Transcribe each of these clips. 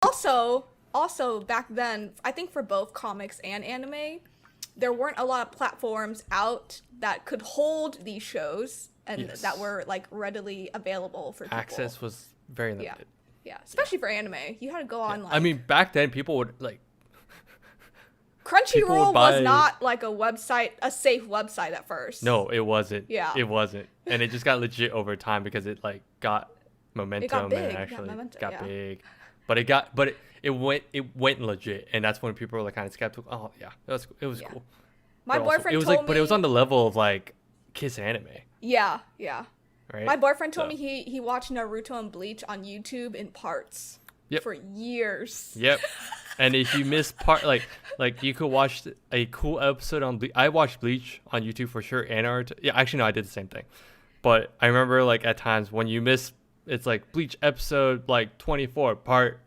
Also back then, I think for both comics and anime, there weren't a lot of platforms out that could hold these shows and that were like readily available for people. Access was very limited. Yeah, especially for anime. You had to go on like... I mean, back then people would like... Crunchyroll was not like a website, a safe website at first. No, it wasn't. Yeah. It wasn't. And it just got legit over time because it like got momentum and actually got big. But it went legit, and that's when people were like kind of skeptical. Oh yeah, it was cool. My boyfriend told me, but it was on the level of like Kiss Anime. Yeah. Right? My boyfriend told me he watched Naruto and Bleach on YouTube in parts for years. Yep. And if you miss part, like you could watch a cool episode on Bleach. I watched Bleach on YouTube for sure, and Naruto. Yeah, actually no, I did the same thing. But I remember like at times when you miss, it's like Bleach episode like 24 part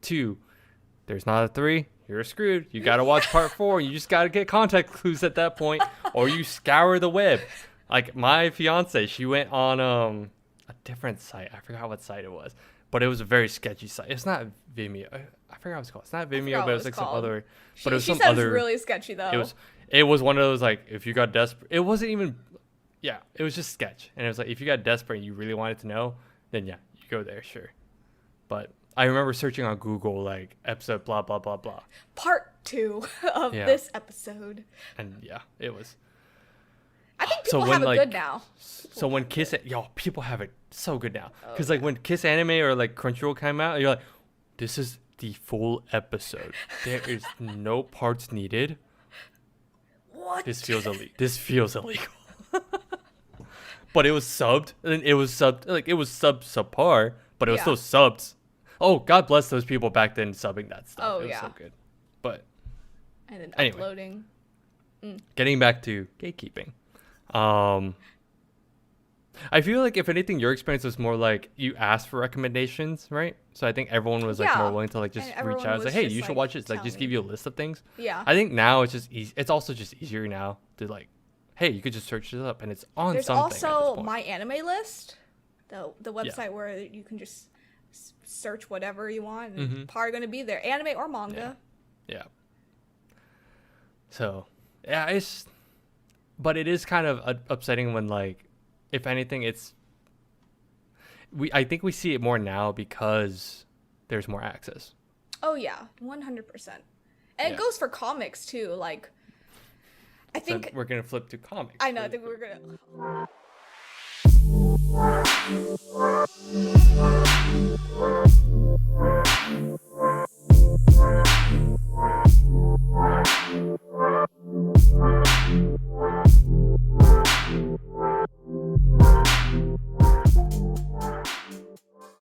2. There's not a 3. You're screwed. You gotta watch part 4. You just gotta get contact clues at that point, or you scour the web. Like my fiance, she went on a different site. I forgot what site it was, but it was a very sketchy site. It's not Vimeo. I forgot what it's called. It's not Vimeo, but it was like some other. But it was some other. It was really sketchy though. It was one of those like if you got desperate. It wasn't even. Yeah, it was just sketch, and it was like if you got desperate and you really wanted to know, then yeah, you go there, sure. But I remember searching on Google like episode blah blah blah blah. Part 2 of this episode. And yeah, it was. I think people have it good now. So when Kiss, people have it so good now. Because like when Kiss Anime or like Crunchyroll came out, you're like, this is the full episode. There is no parts needed. What? This feels illegal. But it was subbed, and it was subpar, but it was still subbed. Oh, God bless those people back then subbing that stuff. Oh, it was so good. But and then anyway, uploading. Getting back to gatekeeping. I feel like if anything, your experience was more like you asked for recommendations, right? So I think everyone was like more willing to like just reach out and say, hey, you should watch this. Like just give you a list of things. Yeah. I think now it's just easy. It's also just easier now to like, hey, you could just search this up and it's on There's something. There's also My Anime List, the website where you can just search whatever you want and it's probably going to be there, anime or manga. Yeah. So, yeah, but it is kind of upsetting when like, if anything, I think we see it more now because there's more access. Oh yeah, 100%. And it goes for comics too. Like, I think so we're gonna flip to comics. I know. I think we're gonna.